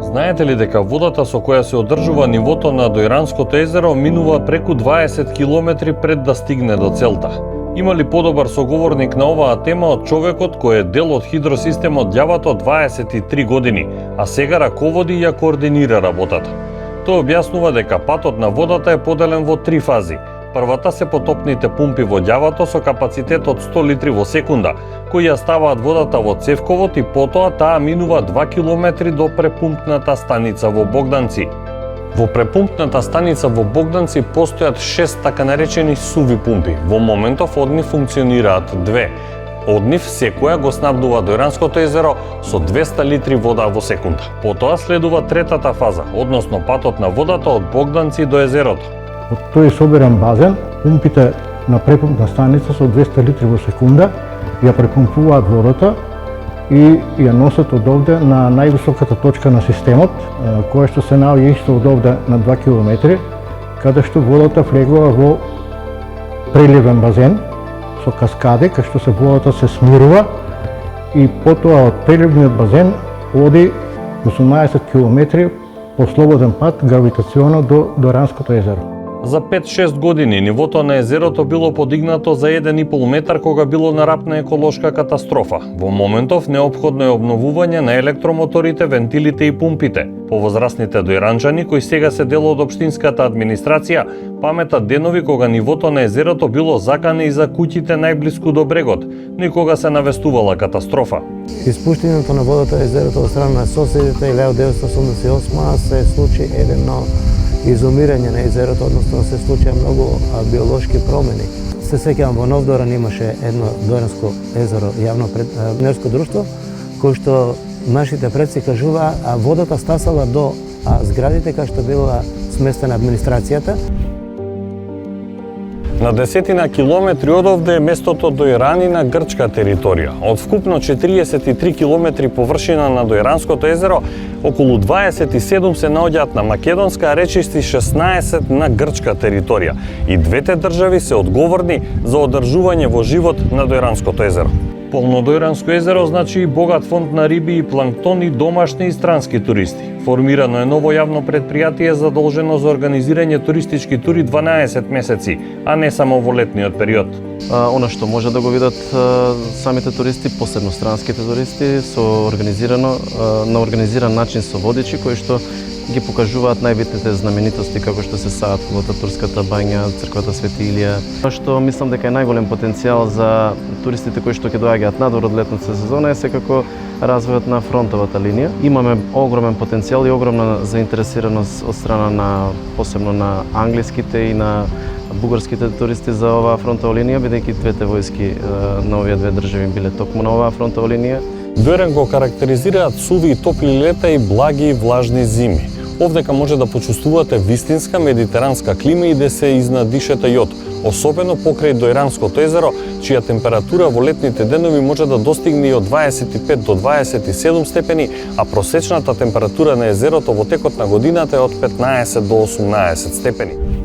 Знаете ли дека водата со која се одржува нивото на Дојранското езеро минува преку 20 километри пред да стигне до целта? Има ли подобар соговорник на оваа тема од човекот кој е дел од хидросистемот Ѓавато 23 години, а сега раководи и ја координира работата? Тој објаснува дека патот на водата е поделен во 3 фази. Првата се потопните пумпи во Ѓавато со капацитет од 100 литри во секунда, кои ја ставаат водата во цевковот и потоа таа минува 2 километри до препумпната станица во Богданци. Во препумпната станица во Богданци постојат 6 така наречени суви пумпи. Во моментов од нив функционираат 2. Од нив секоја го снабдува Дојранското езеро со 200 литри вода во секунда. Потоа следува третата фаза, односно патот на водата од Богданци до езерото. Од тој соберен базен, пумпите на препумпна станица со 200 литри во секунда ја препумпуваат водата и ја носат од овде на највисоката точка на системот, која што се наоѓа исто од овде на 2 километри, каде што водата влегува во преливен базен со каскади, кај што водата се смирува и потоа од преливниот базен оди 18 километри по слободен пат гравитационо до Дојранското езеро. За 5-6 години нивото на езерото било подигнато за 1,5 метар кога било нарапна еколошка катастрофа. Во моментов неопходно е обновување на електромоторите, вентилите и пумпите. Повозрасните дојранчани кои сега се дел од општинската администрација паметат денови кога нивото на езерото било закане и за куќите најблиску до брегот, но и кога се навестувала катастрофа. Испуштањето на водата езерото од страна на соседите 1988 се случи едно изумирање на езерото, односно се случија многу биолошки промени. Се сеќавам во Нов Доран имаше едно Дојранско езеро јавно предприемничко друштво, кој што нашите предци кажуваа, водата стасала до зградите кај што била сместена администрацијата. На десетина километри одовде е местото Дојрани на грчка територија. Од вкупно 43 километри површина на Дојранското езеро, околу 27 се наоѓаат на македонска, а речисти 16 на грчка територија. И двете држави се одговорни за одржување во живот на Дојранското езеро. Полно Дојранско езеро значи и богат фонд на риби и планктон и домашни и странски туристи. Формирано е ново јавно предпријатие задолжено за организирање туристички тури 12 месеци, а не само во летниот период. Она што може да го видат самите туристи, посебно странските туристи, на организиран начин со водичи кои што ги покажуваат најбитните знаменитости како што се Саатковата турската бања, црквата Свети Илија. Што мислам дека е најголем потенцијал за туристите кои што ќе доаѓаат надвор од летната сезона е секако развојот на фронтовата линија. Имаме огромен потенцијал и огромна заинтересираност од страна на посебно на англиските и на бугарските туристи за оваа фронтова линија, бидејќи двете војски на овие две држави биле токму на оваа фронтова линија. Дојран го карактеризираат суви и топли лета и благи и влажни зими. Овдека може да почувствувате вистинска медитеранска клима и да се изнадишете јод, особено покрај Дојранското езеро, чија температура во летните денови може да достигне и од 25 до 27 степени, а просечната температура на езерото во текот на годината е од 15 до 18 степени.